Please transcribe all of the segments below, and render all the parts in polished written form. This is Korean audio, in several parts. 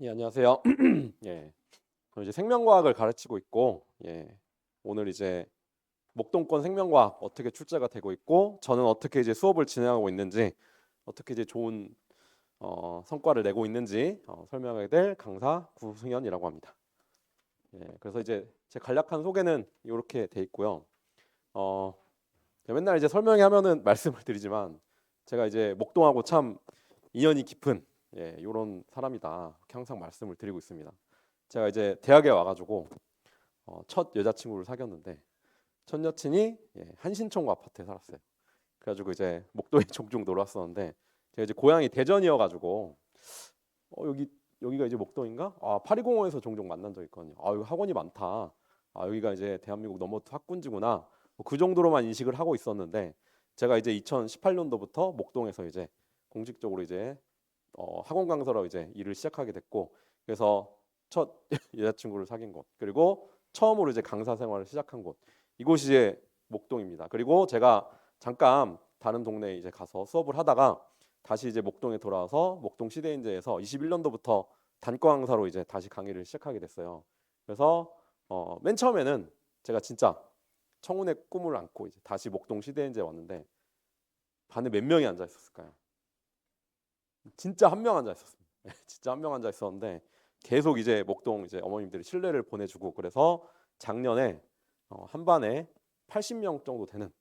예, 안녕하세요. 예, 저는 이제 생명과학을 가르치고 있고, 오늘 이제 목동권 생명과학 어떻게 출제가 되고 있고, 저는 어떻게 이제 수업을 진행하고 있는지, 어떻게 이제 좋은 성과를 내고 있는지 설명하게 될 강사 구승현이라고 합니다. 그래서 이제 제 간략한 소개는 이렇게 돼 있고요. 어, 맨날 이제 설명회 하면은 말씀을 드리지만, 제가 이제 목동하고 참 인연이 깊은 이런 사람이다. 이렇게 항상 말씀을 드리고 있습니다. 제가 이제 대학에 와가지고 첫 여자친구를 사귀었는데 첫 여친이 한신촌구 아파트에 살았어요. 그래가지고 이제 목도에 종종 놀러 왔었는데 제가 이제 고향이 대전이어가지고 여기가 이제 목동인가? 아, 파리공원에서 종종 만난 적 있거든요. 아, 여기 학원이 많다. 아, 여기가 이제 대한민국 넘버투 학군지구나. 뭐그 정도로만 인식을 하고 있었는데 제가 이제 2018년도부터 목동에서 이제 공식적으로 이제 학원 강사로 이제 일을 시작하게 됐고, 그래서 첫 여자친구를 사귄 곳, 그리고 처음으로 이제 강사 생활을 시작한 곳, 이곳이 이제 목동입니다. 그리고 제가 잠깐 다른 동네에 이제 가서 수업을 하다가 다시 이제 목동에 돌아와서 목동 시대인재에서 21년도부터 단과 강사로 이제 다시 강의를 시작하게 됐어요. 그래서 맨 처음에는 제가 진짜 청운의 꿈을 안고 이제 다시 목동 시대인재에 왔는데 반에 몇 명이 앉아 있었을까요? 진짜 한 명 앉아 있었습니다. 진짜 한 명 앉아 있었는데 계속 이제 목동 이제 어머님들이 신뢰를 보내주고, 그래서 작년에 한 반에 80명 정도 되는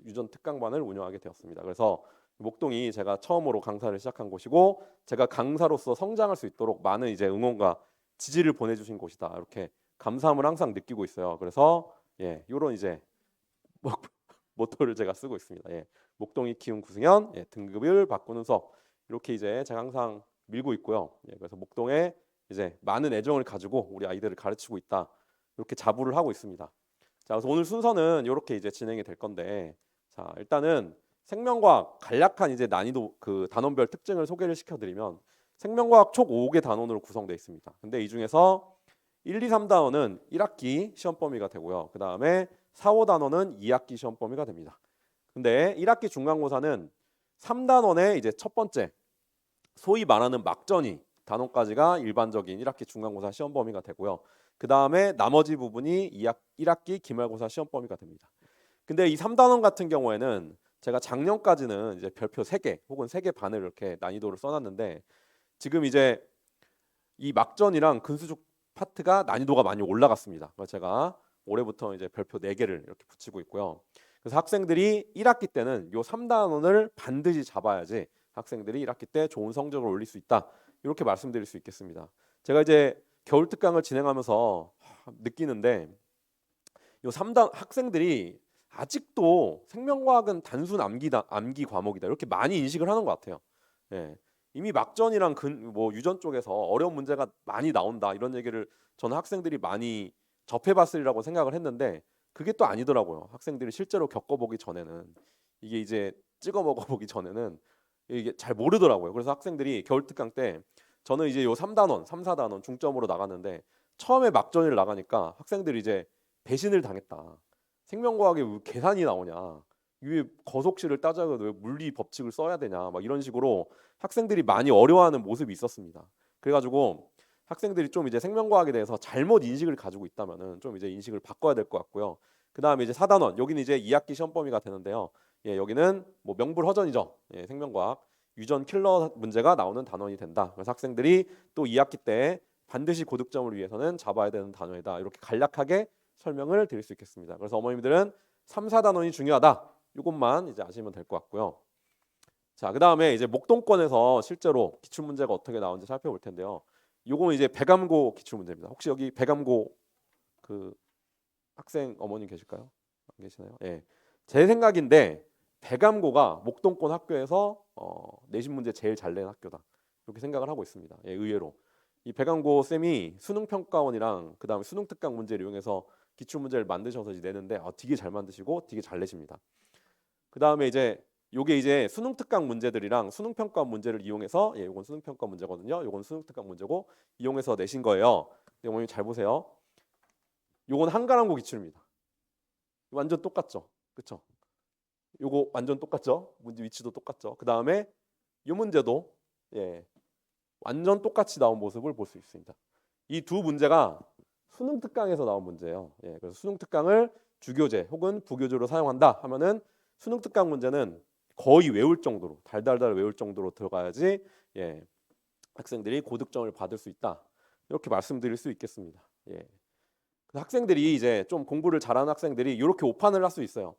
유전 특강반을 운영하게 되었습니다. 그래서 목동이 제가 처음으로 강사를 시작한 곳이고, 제가 강사로서 성장할 수 있도록 많은 이제 응원과 지지를 보내주신 곳이다, 이렇게 감사함을 항상 느끼고 있어요. 그래서 이런 이제 목- 모토를 제가 쓰고 있습니다. 목동이 키운 구승현, 등급을 바꾸는 수업, 이렇게 이제 제가 항상 밀고 있고요. 그래서 목동에 이제 많은 애정을 가지고 우리 아이들을 가르치고 있다, 이렇게 자부를 하고 있습니다. 자, 그래서 오늘 순서는 이렇게 이제 진행이 될 건데, 자, 일단은 생명과학 간략한 이제 난이도 그 단원별 특징을 소개를 시켜드리면, 생명과학 총 5개 단원으로 구성되어 있습니다. 근데 이 중에서 1, 2, 3단원은 1학기 시험 범위가 되고요. 그 다음에 4, 5단원은 2학기 시험 범위가 됩니다. 근데 1학기 중간고사는 3단원의 이제 첫 번째, 소위 말하는 막전이 단원까지가 일반적인 1학기 중간고사 시험 범위가 되고요. 그 다음에 나머지 부분이 1학기 기말고사 시험 범위가 됩니다. 근데 이 3단원 같은 경우에는 제가 작년까지는 이제 별표 3개 혹은 3개 반을 이렇게 난이도를 써놨는데, 지금 이제 이 막전이랑 근수축 파트가 난이도가 많이 올라갔습니다. 그래서 제가 올해부터 이제 별표 4개를 이렇게 붙이고 있고요. 그래서 학생들이 1학기 때는 요 3단원을 반드시 잡아야지 학생들이 1학기 때 좋은 성적을 올릴 수 있다, 이렇게 말씀드릴 수 있겠습니다. 제가 이제 겨울 특강을 진행하면서 느끼는데, 요 3단 학생들이 아직도 생명과학은 단순 암기 과목이다, 이렇게 많이 인식을 하는 것 같아요. 예. 이미 막전이랑 뭐 유전 쪽에서 어려운 문제가 많이 나온다, 이런 얘기를 저는 학생들이 많이 접해봤으리라고 생각을 했는데, 그게 또 아니더라고요. 학생들이 실제로 겪어보기 전에는, 이게 이제 찍어 먹어보기 전에는 이게 잘 모르더라고요. 그래서 학생들이 겨울 특강 때 저는 이제 요 3단원, 3, 4단원 중점으로 나갔는데, 처음에 막전을 나가니까 학생들이 이제 배신을 당했다. 생명과학에 왜 계산이 나오냐? 왜 거속식을 따져도 왜 물리 법칙을 써야 되냐? 막 이런 식으로 학생들이 많이 어려워하는 모습이 있었습니다. 그래가지고 학생들이 좀 이제 생명과학에 대해서 잘못 인식을 가지고 있다면은 좀 이제 인식을 바꿔야 될 것 같고요. 그 다음에 이제 4단원, 여기는 이제 2학기 시험 범위가 되는데요. 여기는 뭐 명불허전이죠. 생명과학 유전 킬러 문제가 나오는 단원이 된다. 그래서 학생들이 또 2학기 때 반드시 고득점을 위해서는 잡아야 되는 단원이다, 이렇게 간략하게 설명을 드릴 수 있겠습니다. 그래서 어머님들은 3, 4단원이 중요하다, 이것만 이제 아시면 될 것 같고요. 자, 그 다음에 이제 목동권에서 실제로 기출 문제가 어떻게 나오는지 살펴볼 텐데요. 요거는 이제 배감고 기출 문제입니다. 혹시 여기 배감고 그 학생 어머님 계실까요? 안 계시나요? 예. 제 생각인데 배감고가 목동권 학교에서 내신 문제 제일 잘 낸 학교다, 이렇게 생각을 하고 있습니다. 의외로 이 배감고 쌤이 수능 평가원이랑 그 다음에 수능 특강 문제를 이용해서 기출 문제를 만드셔서 이제 내는데 되게 잘 만드시고 되게 잘 내십니다. 그 다음에 이제 요게 이제 수능 특강 문제들이랑 수능 평가 문제를 이용해서, 요건 수능 평가 문제거든요. 요건 수능 특강 문제고 이용해서 내신 거예요. 근데 어머님 잘 보세요. 요건 한가람고 기출입니다. 완전 똑같죠, 그렇죠? 요거 완전 똑같죠? 문제 위치도 똑같죠? 그 다음에 요 문제도 예 완전 똑같이 나온 모습을 볼 수 있습니다. 이 두 문제가 수능 특강에서 나온 문제예요. 예, 그래서 수능 특강을 주교재 혹은 부교재로 사용한다 하면은 수능 특강 문제는 거의 외울 정도로 달달달 외울 정도로 들어가야지 예, 학생들이 고득점을 받을 수 있다. 이렇게 말씀드릴 수 있겠습니다. 예. 학생들이 이제 좀 공부를 잘하는 학생들이 이렇게 오판을 할 수 있어요.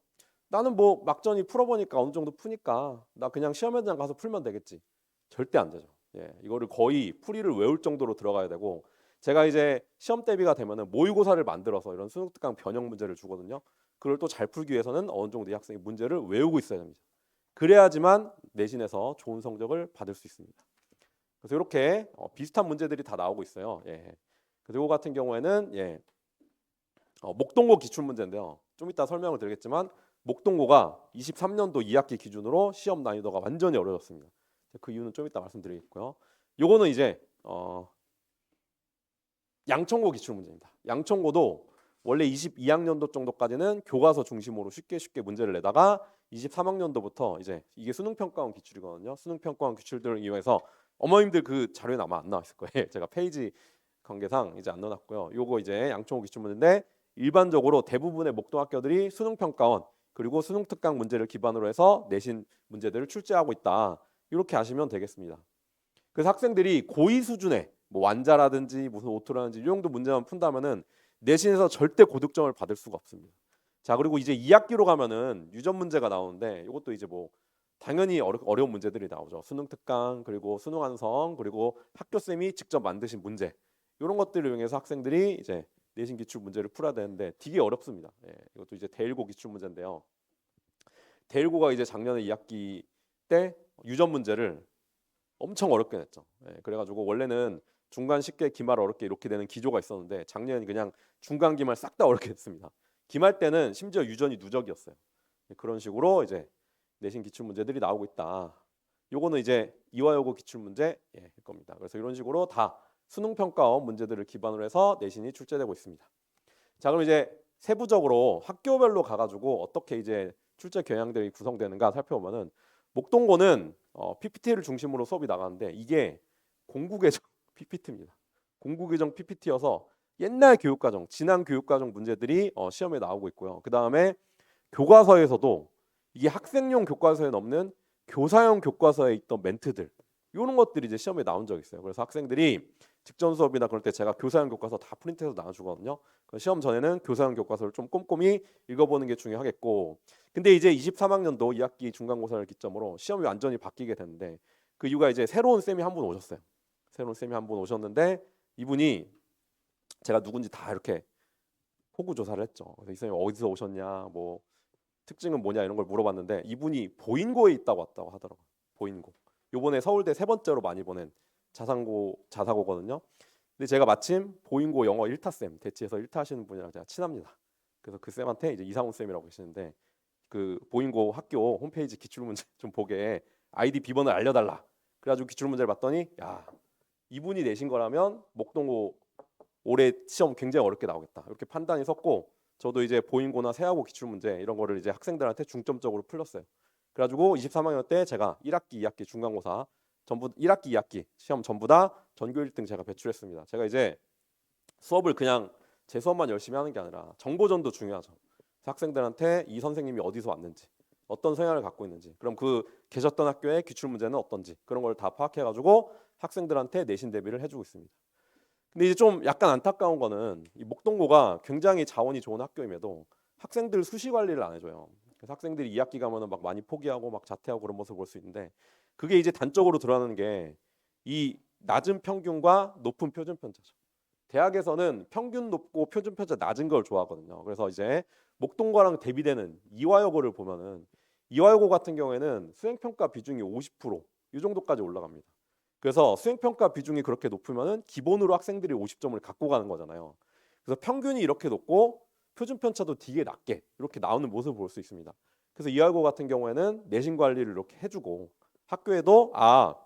나는 뭐 막전이 풀어보니까 어느 정도 푸니까 나 그냥 시험 현장 가서 풀면 되겠지. 절대 안 되죠. 예, 이거를 거의 풀이를 외울 정도로 들어가야 되고 제가 이제 시험 대비가 되면은 모의고사를 만들어서 이런 수능 특강 변형 문제를 주거든요. 그걸 또 잘 풀기 위해서는 어느 정도 이 학생이 문제를 외우고 있어야 됩니다. 그래야지만 내신에서 좋은 성적을 받을 수 있습니다. 그래서 이렇게 비슷한 문제들이 다 나오고 있어요. 예. 그래서 이거 같은 경우에는 예, 목동고 기출 문제인데요. 좀 이따 설명을 드리겠지만 목동고가 23년도 2학기 기준으로 시험 난이도가 완전히 어려졌습니다. 그 이유는 좀 이따 말씀드리겠고요. 요거는 이제 양천고 기출 문제입니다. 양천고도 원래 22학년도 정도까지는 교과서 중심으로 쉽게 문제를 내다가 23학년도부터 이제 이게 수능평가원 기출이거든요. 수능평가원 기출들을 이용해서 어머님들 그 자료에 아마 안 나와 있을 거예요. 제가 페이지 관계상 이제 안 넣어놨고요. 요거 이제 양천고 기출 문제인데 일반적으로 대부분의 목동학교들이 수능평가원 그리고 수능특강 문제를 기반으로 해서 내신 문제들을 출제하고 있다. 이렇게 아시면 되겠습니다. 그래서 학생들이 고2 수준의 뭐 완자라든지 무슨 오토라든지 이 정도 문제만 푼다면은 내신에서 절대 고득점을 받을 수가 없습니다. 자, 그리고 이제 2학기로 가면은 유전 문제가 나오는데 이것도 이제 뭐 당연히 어려운 문제들이 나오죠. 수능 특강 그리고 수능 완성 그리고 학교 쌤이 직접 만드신 문제 이런 것들을 이용해서 학생들이 이제 내신 기출 문제를 풀어야 되는데 되게 어렵습니다. 예, 이것도 이제 대일고 기출 문제인데요. 대일고가 이제 작년에 2학기 때 유전 문제를 엄청 어렵게 냈죠. 예, 그래가지고 원래는 중간 쉽게 기말 어렵게 이렇게 되는 기조가 있었는데 작년에 그냥 중간 기말 싹 다 어렵게 했습니다. 기말 때는 심지어 유전이 누적이었어요. 예, 그런 식으로 이제 내신 기출 문제들이 나오고 있다. 요거는 이제 이화여고 기출 문제일 겁니다. 그래서 이런 식으로 다 수능평가원 문제들을 기반으로 해서 내신이 출제되고 있습니다. 자, 그럼 이제 세부적으로 학교별로 가가지고 어떻게 이제 출제 경향들이 구성되는가 살펴보면은 목동고는 PPT를 중심으로 수업이 나가는데 이게 공국예정 PPT입니다. 공국예정 PPT여서 옛날 교육과정, 지난 교육과정 문제들이 시험에 나오고 있고요. 그 다음에 교과서에서도 이게 학생용 교과서에 없는 교사용 교과서에 있던 멘트들 이런 것들이 이제 시험에 나온 적이 있어요. 그래서 학생들이 직전 수업이나 그럴 때 제가 교사용 교과서 다 프린트해서 나눠주거든요. 시험 전에는 교사용 교과서를 좀 꼼꼼히 읽어보는 게 중요하겠고 근데 이제 23학년도 2학기 중간고사를 기점으로 시험이 완전히 바뀌게 됐는데 그 이유가 이제 새로운 쌤이 한 분 오셨어요. 새로운 쌤이 한 분 오셨는데 이분이 제가 누군지 다 이렇게 호구 조사를 했죠. 그래서 이 쌤이 어디서 오셨냐 뭐 특징은 뭐냐 이런 걸 물어봤는데 이분이 보인고에 있다고 왔다고 하더라고요. 보인고. 요번에 서울대 세 번째로 많이 보낸 자사고거든요. 근데 제가 마침 보인고 영어 1타 쌤 대치해서 1타 하시는 분이랑 제가 친합니다. 그래서 그 쌤한테 이제 이상훈 쌤이라고 계시는데 그 보인고 학교 홈페이지 기출문제 좀 보게 아이디 비번을 알려달라. 그래가지고 기출문제를 봤더니 야 이분이 내신 거라면 목동고 올해 시험 굉장히 어렵게 나오겠다. 이렇게 판단이 섰고 저도 이제 보인고나 세하고 기출문제 이런 거를 이제 학생들한테 중점적으로 풀렸어요. 그래가지고 23학년 때 제가 1학기, 2학기 중간고사 전부 1학기, 2학기 시험 전부 다 전교 1등 제가 배출했습니다. 제가 이제 수업을 그냥 제 수업만 열심히 하는 게 아니라 정보전도 중요하죠. 학생들한테 이 선생님이 어디서 왔는지 어떤 성향을 갖고 있는지 그럼 그 계셨던 학교의 기출 문제는 어떤지 그런 걸 다 파악해가지고 학생들한테 내신 대비를 해주고 있습니다. 근데 이제 좀 약간 안타까운 거는 이 목동고가 굉장히 자원이 좋은 학교임에도 학생들 수시 관리를 안 해줘요. 그래서 학생들이 2학기 가면은 막 많이 포기하고 막 자퇴하고 그런 모습을 볼 수 있는데 그게 이제 단적으로 드러나는 게 이 낮은 평균과 높은 표준 편차죠. 대학에서는 평균 높고 표준 편차 낮은 걸 좋아하거든요. 그래서 이제 목동고랑 대비되는 이화여고를 보면은 이화여고 같은 경우에는 수행평가 비중이 50%이 정도까지 올라갑니다. 그래서 수행평가 비중이 그렇게 높으면은 기본으로 학생들이 50점을 갖고 가는 거잖아요. 그래서 평균이 이렇게 높고 표준 편차도 되게 낮게 이렇게 나오는 모습을 볼 수 있습니다. 그래서 이화여고 같은 경우에는 내신 관리를 이렇게 해주고 학교에도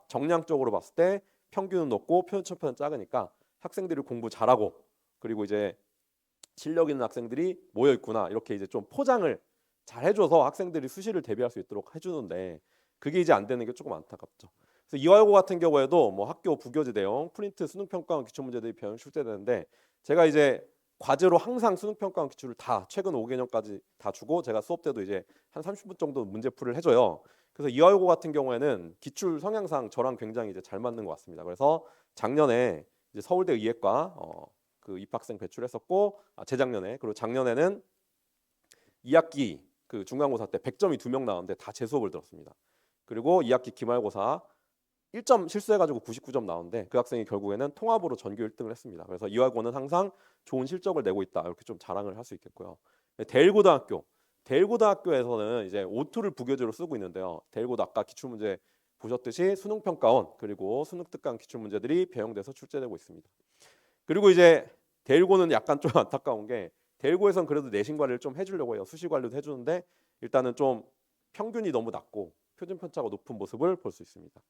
정량적으로 봤을 때 평균은 높고 표준 편차는 작으니까 학생들이 공부 잘하고 그리고 이제 실력 있는 학생들이 모여 있구나 이렇게 이제 좀 포장을 잘 해줘서 학생들이 수시를 대비할 수 있도록 해주는데 그게 이제 안 되는 게 조금 안타깝죠. 그래서 이화여고 같은 경우에도 뭐 학교 부교재 내용, 프린트, 수능 평가원 기출 문제들이 배영 출제되는데 제가 이제 과제로 항상 수능 평가원 기출을 다 최근 5개년까지 다 주고 제가 수업 때도 이제 한 30분 정도 문제풀이를 해줘요. 그래서 이화여고 같은 경우에는 기출 성향상 저랑 굉장히 이제 잘 맞는 것 같습니다. 그래서 작년에 이제 서울대 의예과 그 입학생 배출했었고 재작년에 그리고 작년에는 2학기 그 중간고사 때 100점이 2명 나왔는데 다 제 수업을 들었습니다. 그리고 2학기 기말고사 1점 실수해가지고 99점 나오는데 그 학생이 결국에는 통합으로 전교 1등을 했습니다. 그래서 이화고는 항상 좋은 실적을 내고 있다 이렇게 좀 자랑을 할 수 있겠고요. 대일고등학교에서는 이제 O2를 부교재로 쓰고 있는데요. 대일고도 아까 기출문제 보셨듯이 수능평가원 그리고 수능특강 기출문제들이 배영돼서 출제되고 있습니다. 그리고 이제 대일고는 약간 좀 안타까운 게 대일고에선 그래도 내신 관리를 좀 해주려고 해요. 수시 관리도 해주는데 일단은 좀 평균이 너무 낮고 표준 편차가 높은 모습을 볼 수 있습니다.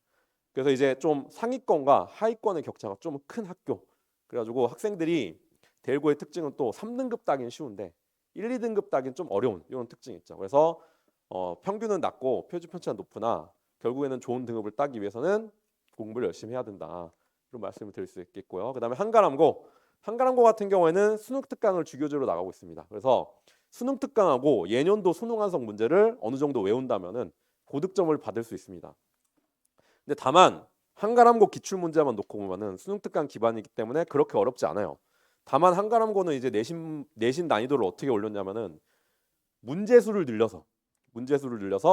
그래서 이제 좀 상위권과 하위권의 격차가 좀 큰 학교. 그래가지고 학생들이 대일고의 특징은 또 3등급 따기는 쉬운데 1, 2등급 따기는 좀 어려운 이런 특징이 있죠. 그래서 평균은 낮고 표준 편차는 높으나 결국에는 좋은 등급을 따기 위해서는 공부를 열심히 해야 된다. 이런 말씀을 드릴 수 있겠고요. 그다음에 한가람고 같은 경우에는 수능 특강을 주교재로 나가고 있습니다. 그래서 수능 특강하고 예년도 수능 완성 문제를 어느 정도 외운다면은 고득점을 받을 수 있습니다. 근데 다만 한가람고 기출 문제만 놓고 보면은 수능 특강 기반이기 때문에 그렇게 어렵지 않아요. 다만 한가람고는 이제 내신 난이도를 어떻게 올렸냐면은 문제수를 늘려서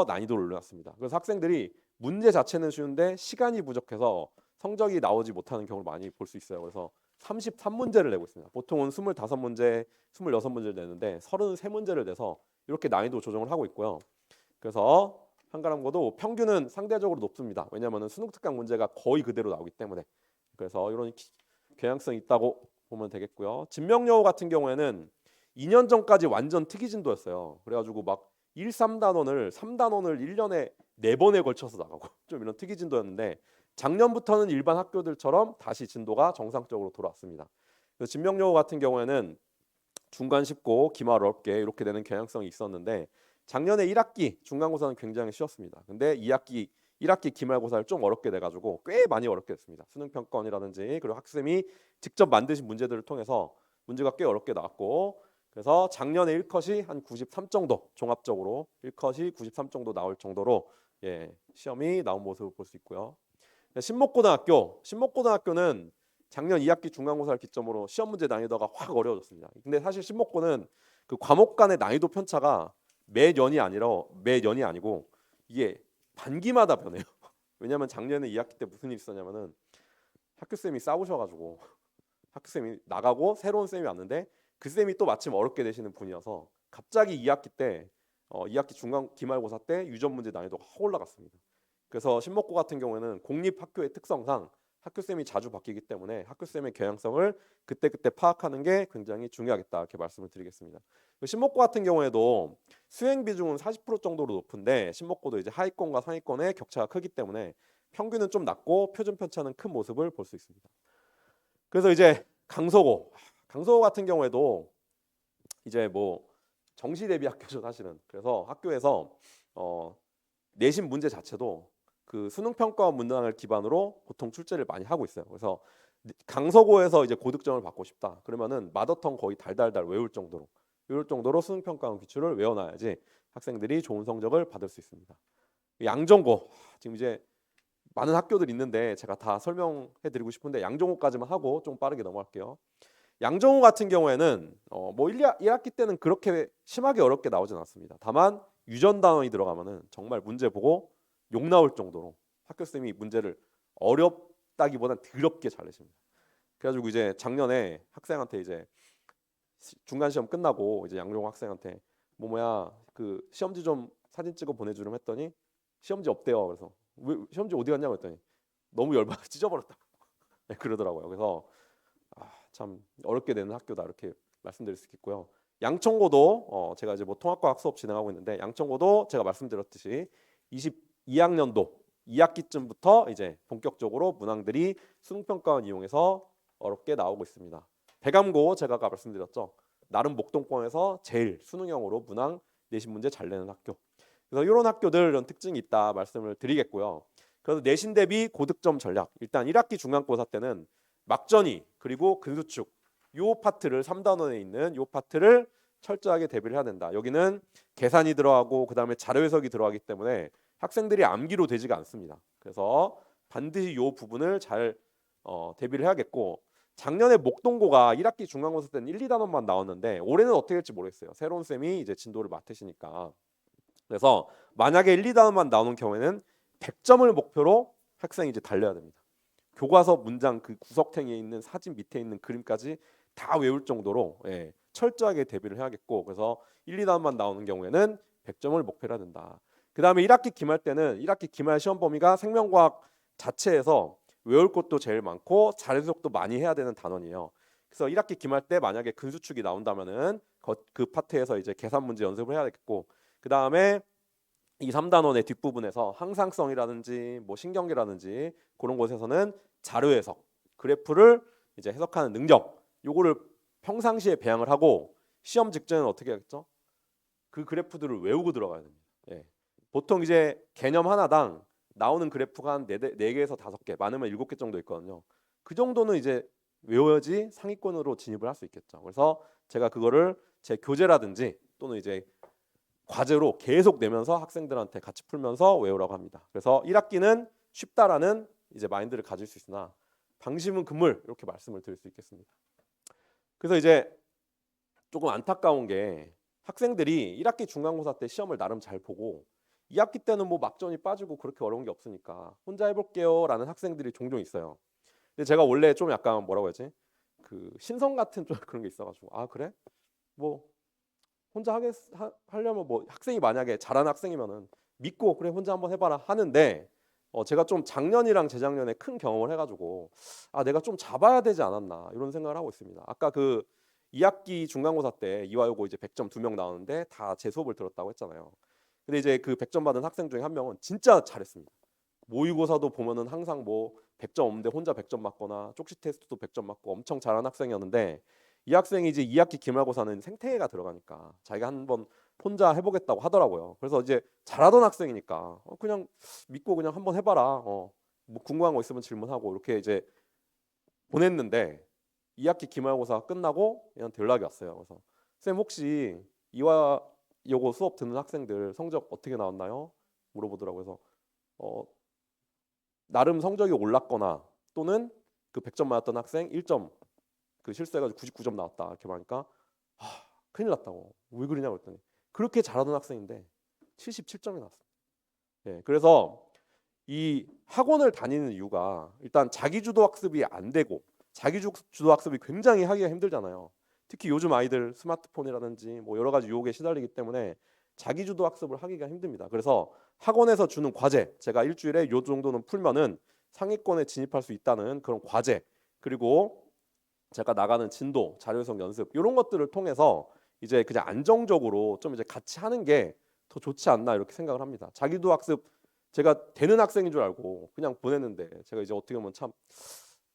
난이도를 올려놨습니다. 그래서 학생들이 문제 자체는 쉬운데 시간이 부족해서 성적이 나오지 못하는 경우를 많이 볼 수 있어요. 그래서 33문제를 내고 있습니다. 보통은 25문제, 26문제를 내는데 33문제를 내서 이렇게 난이도 조정을 하고 있고요. 그래서 한가람고도 평균은 상대적으로 높습니다. 왜냐하면 수능 특강 문제가 거의 그대로 나오기 때문에. 그래서 이런 경향성이 있다고 보면 되겠고요. 진명여고 같은 경우에는 2년 전까지 완전 특이 진도였어요. 그래가지고 막 1, 3단원을 1년에 4번에 걸쳐서 나가고 좀 이런 특이 진도였는데 작년부터는 일반 학교들처럼 다시 진도가 정상적으로 돌아왔습니다. 그래서 진명여고 같은 경우에는 중간 쉽고 기말 어렵게 이렇게 되는 경향성이 있었는데 작년에 1학기 중간고사는 굉장히 쉬웠습니다. 근데 2학기 1학기 기말고사를 좀 어렵게 돼가지고 꽤 많이 어렵게 됐습니다. 수능평가원이라든지 그리고 학생이 직접 만드신 문제들을 통해서 문제가 꽤 어렵게 나왔고 그래서 작년에 1컷이 한 93 정도 종합적으로 1컷이 93 정도 나올 정도로 시험이 나온 모습을 볼 수 있고요. 신목고등학교는 작년 2학기 중간고사를 기점으로 시험 문제 난이도가 확 어려워졌습니다. 근데 사실 신목고는 그 과목 간의 난이도 편차가 매년이 아니고 이게 반기마다 변해요. 왜냐하면 작년에 2학기 때 무슨 일이 있었냐면은 학교쌤이 싸우셔가지고 학교쌤이 나가고 새로운 쌤이 왔는데 그 쌤이 또 마침 어렵게 되시는 분이어서 갑자기 2학기 때 2학기 중간 기말고사 때 유전 문제 난이도가 확 올라갔습니다. 그래서 신목고 같은 경우에는 공립학교의 특성상 학교쌤이 자주 바뀌기 때문에 학교쌤의 경향성을 그때그때 파악하는 게 굉장히 중요하겠다 이렇게 말씀을 드리겠습니다. 신목고 같은 경우에도 수행 비중은 40% 정도로 높은데 신목고도 이제 하위권과 상위권의 격차가 크기 때문에 평균은 좀 낮고 표준 편차는 큰 모습을 볼 수 있습니다. 그래서 이제 강서고 같은 경우에도 이제 뭐 정시 대비 학교죠 사실은. 그래서 학교에서 내신 문제 자체도 그 수능 평가 문항을 기반으로 보통 출제를 많이 하고 있어요. 그래서 강서고에서 이제 고득점을 받고 싶다. 그러면은 마더텅 거의 달달달 외울 정도로 수능 평가 기출을 외워놔야지 학생들이 좋은 성적을 받을 수 있습니다. 양정고 지금 이제 많은 학교들 있는데 제가 다 설명해드리고 싶은데 양정고까지만 하고 좀 빠르게 넘어갈게요. 양정고 같은 경우에는 뭐 1학기 때는 그렇게 심하게 어렵게 나오진 않습니다. 다만 유전 단원이 들어가면은 정말 문제 보고 욕 나올 정도로 학교쌤이 문제를 어렵다기보단 더럽게 잘 내십니다. 그래가지고 이제 작년에 학생한테 이제 중간 시험 끝나고 이제 양정고 학생한테 뭐야 그 시험지 좀 사진 찍어 보내주렴 했더니 시험지 없대요. 그래서 왜 시험지 어디 갔냐고 했더니 너무 열받아 찢어버렸다. 네, 그러더라고요. 그래서 참 어렵게 되는 학교다 이렇게 말씀드릴 수 있겠고요. 양천고도 제가 이제 뭐 통합과학 수업 진행하고 있는데 양천고도 제가 말씀드렸듯이 22학년도 2학기쯤부터 이제 본격적으로 문항들이 수능평가원 이용해서 어렵게 나오고 있습니다. 대감고 제가 아까 말씀드렸죠. 나름 목동권에서 제일 수능형으로 문항 내신 문제 잘 내는 학교. 그래서 이런 학교들 이런 특징이 있다 말씀을 드리겠고요. 그래서 내신 대비 고득점 전략. 일단 1학기 중간고사 때는 막전이 그리고 근수축 요 파트를 3단원에 있는 요 파트를 철저하게 대비를 해야 된다. 여기는 계산이 들어가고 그다음에 자료 해석이 들어가기 때문에 학생들이 암기로 되지가 않습니다. 그래서 반드시 요 부분을 잘 대비를 해야겠고 작년에 목동고가 1학기 중간고사 때는 1, 2단원만 나왔는데 올해는 어떻게 될지 모르겠어요. 새로운 쌤이 이제 진도를 맡으시니까. 그래서 만약에 1, 2단원만 나오는 경우에는 100점을 목표로 학생이 이제 달려야 됩니다. 교과서 문장 그 구석탱이에 있는 사진 밑에 있는 그림까지 다 외울 정도로 철저하게 대비를 해야겠고 그래서 1, 2단원만 나오는 경우에는 100점을 목표로 해야 된다. 그 다음에 1학기 기말 때는 1학기 기말 시험 범위가 생명과학 자체에서 외울 것도 제일 많고 자료해석도 많이 해야 되는 단원이에요. 그래서 1학기 기말 때 만약에 근수축이 나온다면은 그 파트에서 이제 계산 문제 연습을 해야 되겠고 그 다음에 이 3단원의 뒷부분에서 항상성이라든지 뭐 신경계라든지 그런 곳에서는 자료 해석, 그래프를 이제 해석하는 능력 요거를 평상시에 배양을 하고 시험 직전에는 어떻게 하겠죠? 그 그래프들을 외우고 들어가야 됩니다. 보통 이제 개념 하나당 나오는 그래프가 한 4개에서 5개, 많으면 7개 정도 있거든요. 그 정도는 이제 외워야지 상위권으로 진입을 할 수 있겠죠. 그래서 제가 그거를 제 교재라든지 또는 이제 과제로 계속 내면서 학생들한테 같이 풀면서 외우라고 합니다. 그래서 1학기는 쉽다라는 이제 마인드를 가질 수 있으나 방심은 금물 이렇게 말씀을 드릴 수 있겠습니다. 그래서 이제 조금 안타까운 게 학생들이 1학기 중간고사 때 시험을 나름 잘 보고 2학기 때는 뭐 막전이 빠지고 그렇게 어려운 게 없으니까 혼자 해볼게요라는 학생들이 종종 있어요. 근데 제가 원래 좀 약간 뭐라고 해야지 그 신성 같은 좀 그런 게 있어가지고 아 그래? 뭐 혼자 하려면 뭐 학생이 만약에 잘하는 학생이면은 믿고 그래 혼자 한번 해봐라 하는데 제가 좀 작년이랑 재작년에 큰 경험을 해가지고 아 내가 좀 잡아야 되지 않았나 이런 생각을 하고 있습니다. 아까 그 2학기 중간고사 때 이화여고 이제 100점 2명 나오는데 다 제 수업을 들었다고 했잖아요. 근데 이제 그 100점 받은 학생 중에 한 명은 진짜 잘했습니다. 모의고사도 보면은 항상 뭐 100점 없는데 혼자 100점 맞거나 쪽지 테스트도 100점 맞고 엄청 잘하는 학생이었는데 이 학생이 이제 2학기 기말고사는 생태계가 들어가니까 자기가 한번 혼자 해보겠다고 하더라고요. 그래서 이제 잘하던 학생이니까 그냥 믿고 그냥 한번 해봐라. 뭐 궁금한 거 있으면 질문하고 이렇게 이제 보냈는데 2학기 기말고사 끝나고 얘한테 연락이 왔어요. 그래서 쌤 혹시 이화여고 수업 듣는 학생들 성적 어떻게 나왔나요? 물어보더라고요. 그래서 나름 성적이 올랐거나 또는 그 100점 맞았던 학생 1점 그 실수해가지고 99점 나왔다 이렇게 말하니까 큰일 났다고 왜 그러냐고 했더니 그렇게 잘하던 학생인데 77점이 나왔습니다. 그래서 이 학원을 다니는 이유가 일단 자기주도 학습이 안 되고 자기주도 학습이 굉장히 하기가 힘들잖아요. 특히 요즘 아이들 스마트폰이라든지 뭐 여러 가지 유혹에 시달리기 때문에 자기주도 학습을 하기가 힘듭니다. 그래서 학원에서 주는 과제 제가 일주일에 요 정도는 풀면은 상위권에 진입할 수 있다는 그런 과제 그리고 제가 나가는 진도, 자료 해석 연습 이런 것들을 통해서 이제 그냥 안정적으로 좀 이제 같이 하는 게 더 좋지 않나 이렇게 생각을 합니다. 자기도 학습 제가 되는 학생인 줄 알고 그냥 보냈는데 제가 이제 어떻게 보면 참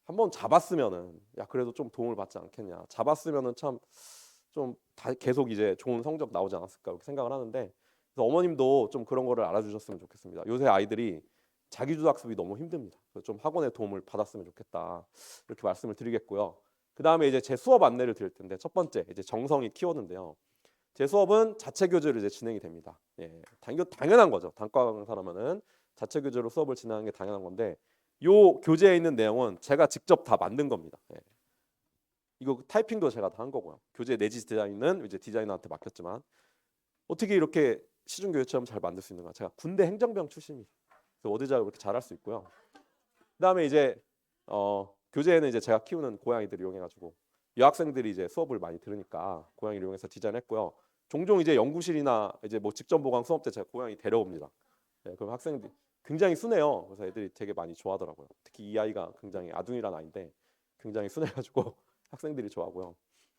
한번 잡았으면은 야 그래도 좀 도움을 받지 않겠냐. 잡았으면은 참 좀 계속 이제 좋은 성적 나오지 않았을까 이렇게 생각을 하는데 그래서 어머님도 좀 그런 거를 알아주셨으면 좋겠습니다. 요새 아이들이 자기주도 학습이 너무 힘듭니다. 그래서 좀 학원의 도움을 받았으면 좋겠다 이렇게 말씀을 드리겠고요. 그 다음에 이제 제 수업 안내를 드릴 텐데 첫 번째 이제 정성이 키워드인데요. 제 수업은 자체 교재로 이제 진행이 됩니다. 당연한 거죠. 단과 강사라면은 자체 교재로 수업을 진행하는 게 당연한 건데 요 교재에 있는 내용은 제가 직접 다 만든 겁니다. 이거 타이핑도 제가 다 한 거고요. 교재 내지 디자인은 이제 디자이너한테 맡겼지만 어떻게 이렇게 시중 교재처럼 잘 만들 수 있는가? 제가 군대 행정병 출신입니다. 그래서 어디 자고 이렇게 잘할 수 있고요. 그다음에 이제 교재에는 이제 제가 키우는 고양이들 이용해가지고 여학생들이 이제 수업을 많이 들으니까 고양이를 이용해서 디자인했고요. 종종 이제 연구실이나 이제 뭐 직전 보강 수업 때 제가 고양이 데려옵니다. 그럼 학생들이 굉장히 순해요. 그래서 애들이 되게 많이 좋아하더라고요. 특히 이 아이가 굉장히 아둥이란 아이인데 굉장히 순해가지고 학생들이 좋아하고요.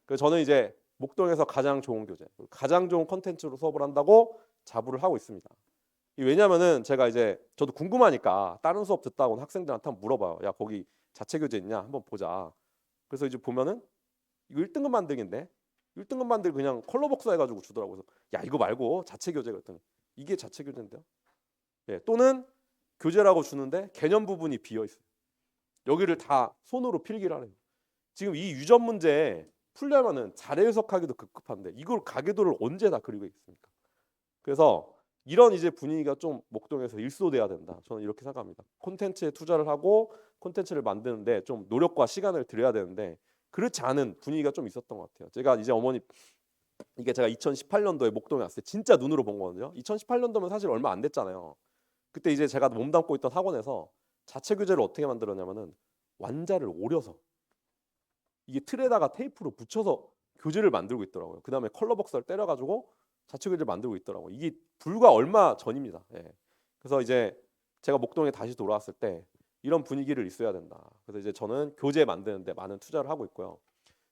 그래서 저는 이제 목동에서 가장 좋은 교재, 가장 좋은 컨텐츠로 수업을 한다고 자부를 하고 있습니다. 왜냐면은 제가 이제 저도 궁금하니까 다른 수업 듣다고 학생들한테 한번 물어봐요. 야 거기 자체 교재 있냐? 한번 보자. 그래서 이제 보면은 이거 1등급 만들기인데 1등급 만들기 그냥 컬러 복사해가지고 주더라고요. 그래서 야 이거 말고 자체 교재 그랬더니 이게 자체 교재인데요. 또는 교재라고 주는데 개념 부분이 비어 있어요. 여기를 다 손으로 필기를 하래요. 지금 이 유전 문제 풀려면은 자료 해석하기도 급급한데 이걸 가계도를 언제 다 그리겠습니까? 그래서 이런 이제 분위기가 좀 목동에서 일소돼야 된다. 저는 이렇게 생각합니다. 콘텐츠에 투자를 하고 콘텐츠를 만드는데 좀 노력과 시간을 들여야 되는데 그렇지 않은 분위기가 좀 있었던 것 같아요. 제가 이제 어머니 이게 제가 2018년도에 목동에 왔을 때 진짜 눈으로 본 거거든요. 2018년도면 사실 얼마 안 됐잖아요. 그때 이제 제가 몸담고 있던 학원에서 자체 교재를 어떻게 만들었냐면은 완자를 오려서 이게 틀에다가 테이프로 붙여서 교재를 만들고 있더라고요. 그 다음에 컬러 복사를 때려가지고 자체 교재를 만들고 있더라고요. 이게 불과 얼마 전입니다. 예. 그래서 이제 제가 목동에 다시 돌아왔을 때 이런 분위기를 있어야 된다. 그래서 이제 저는 교재 만드는데 많은 투자를 하고 있고요.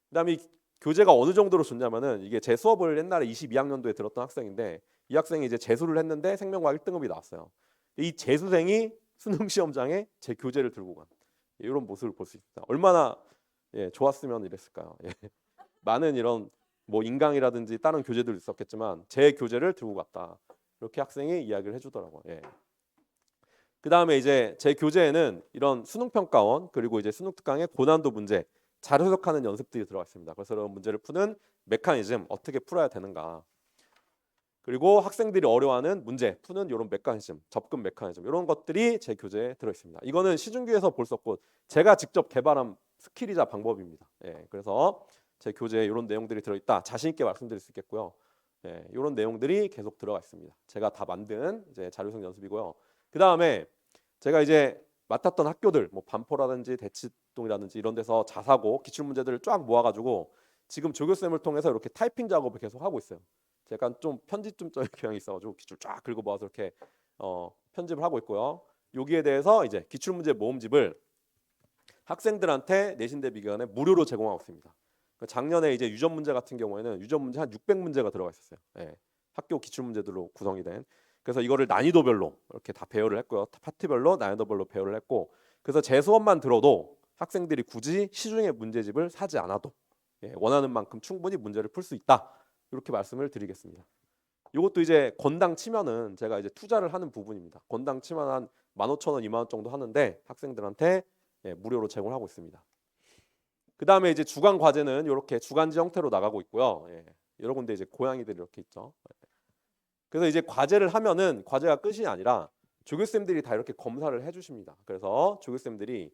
그다음에 이 교재가 어느 정도로 좋냐면은 이게 제 수업을 옛날에 22학년도에 들었던 학생인데 이 학생이 이제 재수를 했는데 생명과학 1등급이 나왔어요. 이 재수생이 수능 시험장에 제 교재를 들고 간 이런 모습을 볼 수 있다. 얼마나 좋았으면 이랬을까요? 많은 이런 뭐 인강이라든지 다른 교재들 있었겠지만 제 교재를 들고 갔다. 이렇게 학생이 이야기를 해주더라고요. 그 다음에 이제 제 교재에는 이런 수능평가원 그리고 이제 수능특강의 고난도 문제, 자료 해석하는 연습들이 들어가 있습니다. 그래서 이런 문제를 푸는 메커니즘 어떻게 풀어야 되는가. 그리고 학생들이 어려워하는 문제 푸는 이런 메커니즘, 접근 메커니즘 이런 것들이 제 교재에 들어 있습니다. 이거는 시중교에서 볼 수 없고 제가 직접 개발한 스킬이자 방법입니다. 그래서 제 교재에 이런 내용들이 들어있다. 자신 있게 말씀드릴 수 있겠고요. 이런 내용들이 계속 들어가 있습니다. 제가 다 만든 이제 자료성 연습이고요. 그 다음에 제가 이제 맡았던 학교들, 뭐 반포라든지 대치동이라든지 이런 데서 자사고 기출 문제들을 쫙 모아가지고 지금 조교쌤을 통해서 이렇게 타이핑 작업을 계속 하고 있어요. 약간 좀 편집점적인 경향이 있어가지고 기출 쫙 긁어 모아서 이렇게 편집을 하고 있고요. 여기에 대해서 이제 기출 문제 모음집을 학생들한테 내신 대비 기간에 무료로 제공하고 있습니다. 작년에 이제 유전 문제 같은 경우에는 유전 문제 한 600문제가 들어가 있었어요. 학교 기출 문제들로 구성이 된. 그래서 이거를 난이도별로 이렇게 다 배열을 했고요. 파트별로 난이도별로 배열을 했고, 그래서 제 수업만 들어도 학생들이 굳이 시중의 문제집을 사지 않아도 원하는 만큼 충분히 문제를 풀 수 있다. 이렇게 말씀을 드리겠습니다. 이것도 이제 건당 치면은 제가 이제 투자를 하는 부분입니다. 건당 치면 한 15,000원, 20,000원 정도 하는데 학생들한테 무료로 제공하고 있습니다. 그 다음에 이제 주간 과제는 이렇게 주간지 형태로 나가고 있고요. 여러 군데 이제 고양이들이 이렇게 있죠. 그래서 이제 과제를 하면은 과제가 끝이 아니라 조교쌤들이 다 이렇게 검사를 해주십니다. 그래서 조교쌤들이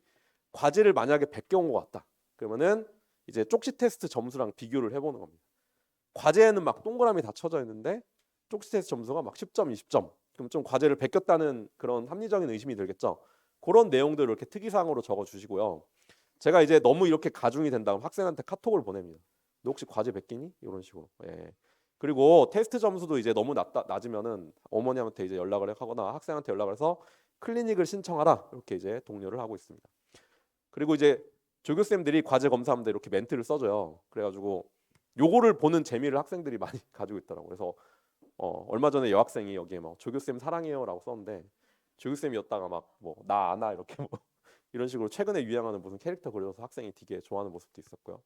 과제를 만약에 100개 온 것 같다. 그러면은 이제 쪽지 테스트 점수랑 비교를 해보는 겁니다. 과제에는 막 동그라미 다 쳐져 있는데 쪽지 테스트 점수가 막 10점, 20점. 그럼 좀 과제를 베꼈다는 그런 합리적인 의심이 들겠죠. 그런 내용들을 이렇게 특이사항으로 적어주시고요. 제가 이제 너무 이렇게 가중이 된다면 학생한테 카톡을 보냅니다. 너 혹시 과제 베끼니? 이런 식으로. 그리고 테스트 점수도 이제 너무 낮으면은 어머니한테 이제 연락을 하거나 학생한테 연락을 해서 클리닉을 신청하라 이렇게 이제 독려를 하고 있습니다. 그리고 이제 조교쌤들이 과제 검사하는데 이렇게 멘트를 써줘요. 그래가지고 요거를 보는 재미를 학생들이 많이 가지고 있더라고요. 그래서 얼마 전에 여학생이 여기에 막 조교쌤 사랑해요라고 썼는데 조교쌤이었다가 막 뭐 나 아나 이렇게 뭐 이런 식으로 최근에 유행하는 무슨 캐릭터 그려서 학생이 되게 좋아하는 모습도 있었고요.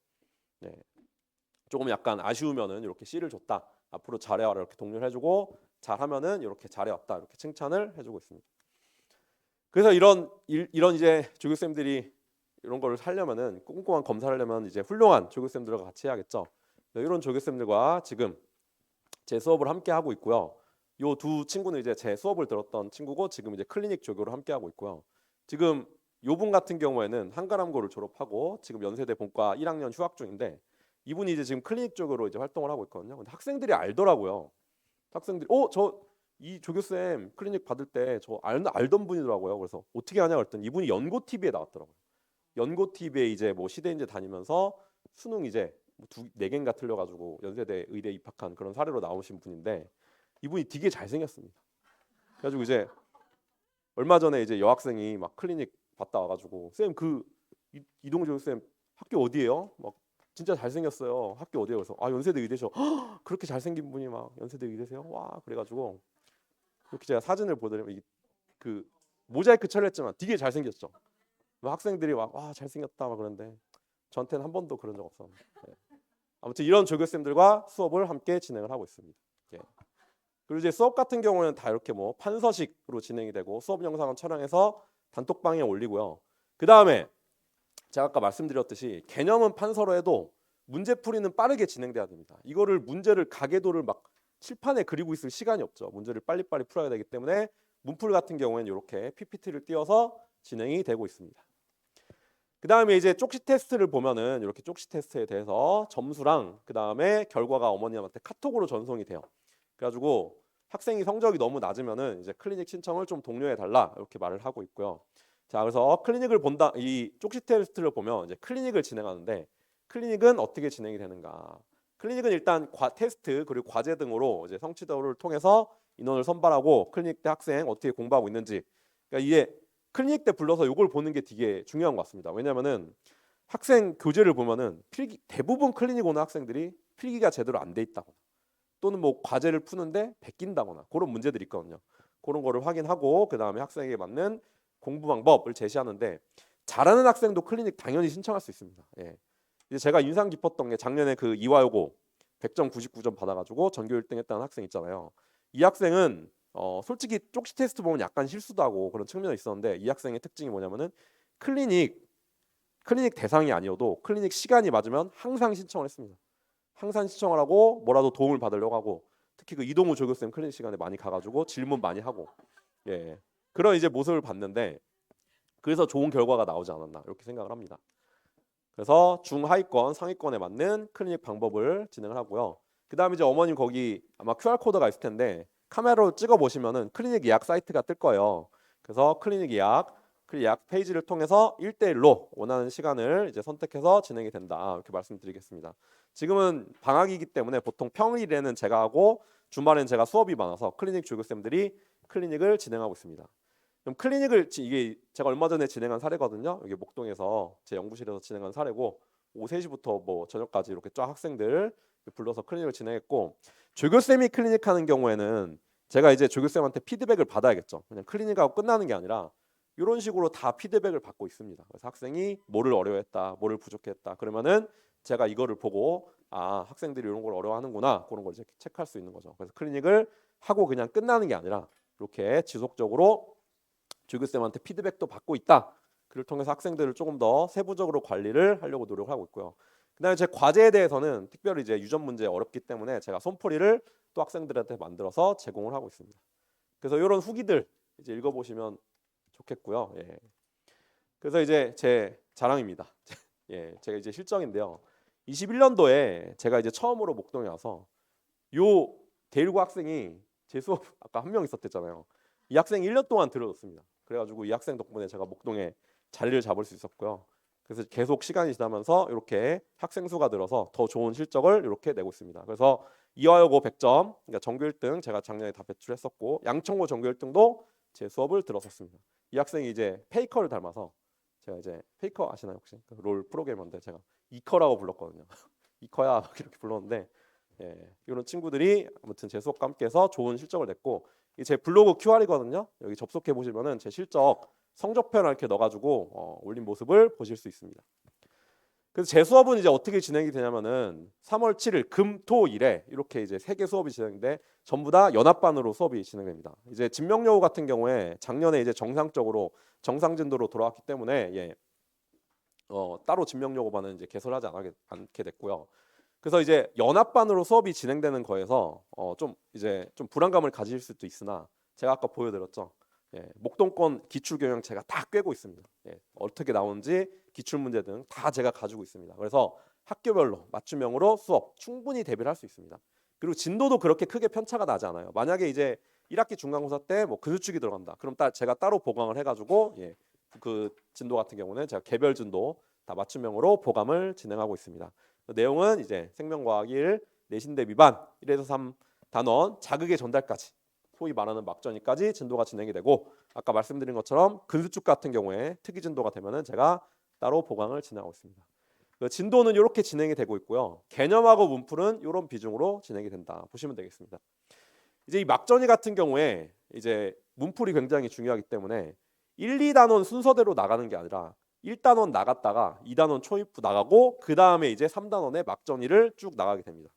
조금 약간 아쉬우면은 이렇게 C를 줬다. 앞으로 잘해와라 이렇게 독려를 해주고 잘하면은 이렇게 잘해왔다 이렇게 칭찬을 해주고 있습니다. 그래서 이런 이제 조교쌤들이 이런 거를 살려면은 꼼꼼한 검사를 하려면 이제 훌륭한 조교쌤들과 같이 해야겠죠. 이런 조교쌤들과 지금 제 수업을 함께 하고 있고요. 요 두 친구는 이제 제 수업을 들었던 친구고 지금 이제 클리닉 조교를 함께 하고 있고요. 지금 요분 같은 경우에는 한가람고를 졸업하고 지금 연세대 본과 1학년 휴학 중인데 이분이 이제 지금 클리닉 쪽으로 이제 활동을 하고 있거든요. 근데 학생들이 알더라고요. 학생들이 저 이 조교쌤 클리닉 받을 때 저 알던 분이더라고요. 그래서 어떻게 하냐 그랬더니 이분이 연고 TV에 나왔더라고요. 연고 TV에 이제 뭐 시대인재 다니면서 수능 이제 뭐 4개인가 틀려가지고 연세대 의대 입학한 그런 사례로 나오신 분인데 이분이 되게 잘생겼습니다. 그래가지고 이제 얼마 전에 이제 여학생이 막 클리닉 갔다 와가지고 쌤 그 이동조 쌤 학교 어디예요? 막 진짜 잘생겼어요. 학교 어디예요? 그래서 연세대 의대셔. 그렇게 잘생긴 분이 막 연세대 의대세요? 와 그래가지고 이렇게 제가 사진을 보더니 그 모자이크 처리했지만 되게 잘생겼죠. 학생들이 막 와 잘생겼다 막 그러는데 저한테는 한 번도 그런 적 없었는데 아무튼 이런 조교쌤들과 수업을 함께 진행을 하고 있습니다. 그리고 이제 수업 같은 경우는 다 이렇게 뭐 판서식으로 진행이 되고 수업 영상은 촬영해서 단톡방에 올리고요. 그 다음에 제가 아까 말씀드렸듯이 개념은 판서로 해도 문제 풀이는 빠르게 진행돼야 됩니다. 이거를 문제를 가계도를 막 칠판에 그리고 있을 시간이 없죠. 문제를 빨리빨리 풀어야 되기 때문에 문풀 같은 경우에는 이렇게 PPT를 띄워서 진행이 되고 있습니다. 그 다음에 이제 쪽지 테스트를 보면은 이렇게 쪽지 테스트에 대해서 점수랑 그 다음에 결과가 어머님한테 카톡으로 전송이 돼요. 그래가지고 학생이 성적이 너무 낮으면은 이제 클리닉 신청을 좀 독려해 달라 이렇게 말을 하고 있고요. 자, 그래서 클리닉을 본다, 이 쪽지 테스트를 보면 이제 클리닉을 진행하는데 클리닉은 어떻게 진행이 되는가? 클리닉은 일단 테스트 그리고 과제 등으로 이제 성취도를 통해서 인원을 선발하고 클리닉 때 학생 어떻게 공부하고 있는지, 그러니까 이게 클리닉 때 불러서 이걸 보는 게 되게 중요한 것 같습니다. 왜냐하면은 학생 교재를 보면은 대부분 클리닉 오는 학생들이 필기가 제대로 안 돼 있다거나 또는 뭐 과제를 푸는데 베낀다거나 그런 문제들이 있거든요. 그런 거를 확인하고 그 다음에 학생에게 맞는 공부 방법을 제시하는데 잘하는 학생도 클리닉 당연히 신청할 수 있습니다. 예. 이제 제가 인상 깊었던 게 작년에 그 이화여고 100점 99점 받아가지고 전교 1등 했다는 학생 있잖아요. 이 학생은 솔직히 쪽지 테스트 보면 약간 실수도 하고 그런 측면이 있었는데 이 학생의 특징이 뭐냐면은 클리닉 대상이 아니어도 클리닉 시간이 맞으면 항상 신청을 했습니다. 항상 신청을 하고 뭐라도 도움을 받으려고 하고 특히 그 이동우 조교쌤 클리닉 시간에 많이 가가지고 질문 많이 하고 예 그런 이제 모습을 봤는데 그래서 좋은 결과가 나오지 않았나 이렇게 생각을 합니다. 그래서 중하위권, 상위권에 맞는 클리닉 방법을 진행을 하고요. 그 다음에 이제 어머님 거기 아마 QR 코드가 있을 텐데 카메라로 찍어 보시면은 클리닉 예약 사이트가 뜰 거예요. 그래서 클리닉 예약 페이지를 통해서 1대1로 원하는 시간을 이제 선택해서 진행이 된다 이렇게 말씀드리겠습니다. 지금은 방학이기 때문에 보통 평일에는 제가 하고 주말에는 제가 수업이 많아서 클리닉 조교쌤들이 클리닉을 진행하고 있습니다. 그럼 클리닉을 이게 제가 얼마 전에 진행한 사례거든요. 여기 목동에서 제 연구실에서 진행한 사례고 오후 3시부터 뭐 저녁까지 이렇게 쫙 학생들 불러서 클리닉을 진행했고 조교쌤이 클리닉 하는 경우에는 제가 이제 조교쌤한테 피드백을 받아야겠죠. 그냥 클리닉하고 끝나는 게 아니라 이런 식으로 다 피드백을 받고 있습니다. 그래서 학생이 뭐를 어려워했다, 뭐를 부족했다. 그러면은 제가 이거를 보고 아 학생들이 이런 걸 어려워하는구나 그런 걸 이제 체크할 수 있는 거죠. 그래서 클리닉을 하고 그냥 끝나는 게 아니라 이렇게 지속적으로 조교쌤한테 피드백도 받고 있다. 그를 통해서 학생들을 조금 더 세부적으로 관리를 하려고 노력하고 있고요. 그다음에 제 과제에 대해서는 특별히 이제 유전 문제 어렵기 때문에 제가 손풀이를 또 학생들한테 만들어서 제공을 하고 있습니다. 그래서 이런 후기들 이제 읽어보시면 좋겠고요. 예. 그래서 이제 제 자랑입니다. 예, 제가 이제 실적인데요. 21년도에 제가 이제 처음으로 목동에 와서 요 대일고 학생이 제 수업 아까 한 명 있었댔잖아요. 이 학생이 1년 동안 들어줬습니다. 그래가지고 이 학생 덕분에 제가 목동에 자리를 잡을 수 있었고요. 그래서 계속 시간이 지나면서 이렇게 학생 수가 늘어서 더 좋은 실적을 이렇게 내고 있습니다. 그래서 이화여고 100점, 그러니까 전교 1등 제가 작년에 다 배출했었고 양천고 전교 1등도 제 수업을 들었었습니다. 이 학생이 이제 페이커를 닮아서 제가 이제 페이커 아시나요 혹시? 롤 프로게이머인데 제가 이커라고 불렀거든요. 이커야 이렇게 불렀는데 예, 이런 친구들이 아무튼 제 수업과 함께해서 좋은 실적을 냈고 제 블로그 QR이거든요. 여기 접속해 보시면은 제 실적 성적표를 이렇게 넣어가지고 올린 모습을 보실 수 있습니다. 그래서 제 수업은 이제 어떻게 진행이 되냐면은 3월 7일 금토일에 이렇게 이제 3개 수업이 진행돼 전부 다 연합반으로 수업이 진행됩니다. 이제 진명여고 같은 경우에 작년에 이제 정상적으로 정상진도로 돌아왔기 때문에 예, 따로 진명여고반은 이제 개설하지 않게 됐고요. 그래서 이제 연합반으로 수업이 진행되는 거에서 좀 이제 좀 불안감을 가질 수도 있으나 제가 아까 보여드렸죠. 예, 목동권 기출경영 제가 다 꿰고 있습니다. 예, 어떻게 나오는지 기출 문제 등 다 제가 가지고 있습니다. 그래서 학교별로 맞춤형으로 수업 충분히 대비를 할 수 있습니다. 그리고 진도도 그렇게 크게 편차가 나지 않아요. 만약에 이제 1학기 중간고사 때 뭐 근수축이 들어간다. 그럼 제가 따로 보강을 해가지고 예, 그 진도 같은 경우는 제가 개별 진도 다 맞춤형으로 보강을 진행하고 있습니다. 내용은 이제 생명과학 1, 내신 대비반 1에서 3 단원 자극의 전달까지 소위 말하는 막전이까지 진도가 진행이 되고 아까 말씀드린 것처럼 근수축 같은 경우에 특이 진도가 되면은 제가 따로 보강을 진행하고 있습니다. 진도는 이렇게 진행이 되고 있고요. 개념하고 문풀은 이런 비중으로 진행이 된다 보시면 되겠습니다. 이제 이 막전이 같은 경우에 이제 문풀이 굉장히 중요하기 때문에 1, 2단원 순서대로 나가는 게 아니라 1단원 나갔다가 2단원 초입부 나가고 그 다음에 이제 3단원의 막전이를 쭉 나가게 됩니다.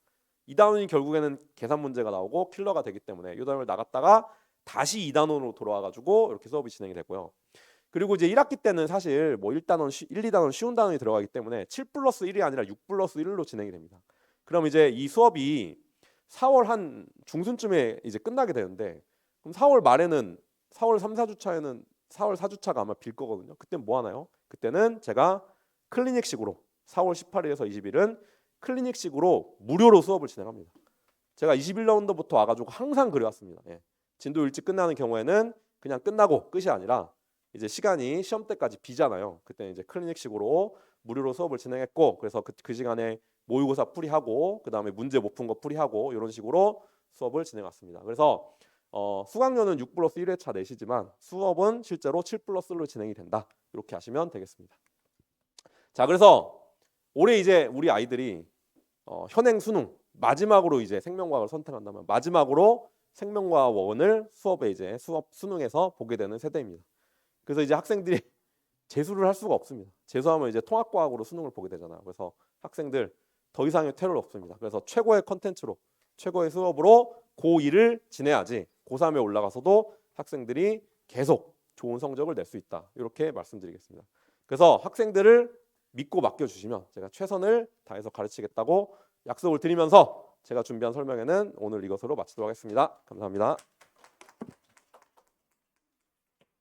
2단원이 결국에는 계산 문제가 나오고 킬러가 되기 때문에 이 단원을 나갔다가 다시 2단원으로 돌아와가지고 이렇게 수업이 진행이 되고요. 그리고 이제 1학기 때는 사실 뭐 1단원, 1, 2단원 쉬운 단원이 들어가기 때문에 7 플러스 1이 아니라 6 플러스 1로 진행이 됩니다. 그럼 이제 이 수업이 4월 한 중순쯤에 이제 끝나게 되는데 그럼 4월 말에는 4월 3, 4주차에는 4월 4주차가 아마 빌 거거든요. 그때 뭐 하나요? 그때는 제가 클리닉식으로 4월 18일에서 20일은 클리닉식으로 무료로 수업을 진행합니다. 제가 21라운드부터 와가지고 항상 그래왔습니다. 예. 진도 일찍 끝나는 경우에는 그냥 끝나고 끝이 아니라 이제 시간이 시험 때까지 비잖아요. 그때 이제 클리닉식으로 무료로 수업을 진행했고 그래서 그 시간에 모의고사 풀이하고 그 다음에 문제 못 푼 거 풀이하고 이런 식으로 수업을 진행했습니다. 그래서 수강료는 6 플러스 1회차 내시지만 수업은 실제로 7 플러스 1로 진행이 된다. 이렇게 하시면 되겠습니다. 자, 그래서 올해 이제 우리 아이들이 현행 수능 마지막으로 이제 생명과학을 선택한다면 마지막으로 생명과학 1을 수업에 이제 수업 수능에서 보게 되는 세대입니다. 그래서 이제 학생들이 재수를 할 수가 없습니다. 재수하면 이제 통합과학으로 수능을 보게 되잖아요. 그래서 학생들 더 이상의 퇴로는 없습니다. 그래서 최고의 컨텐츠로 최고의 수업으로 고2를 지내야지 고3에 올라가서도 학생들이 계속 좋은 성적을 낼 수 있다. 이렇게 말씀드리겠습니다. 그래서 학생들을 믿고 맡겨주시면 제가 최선을 다해서 가르치겠다고 약속을 드리면서 제가 준비한 설명회는 오늘 이것으로 마치도록 하겠습니다. 감사합니다.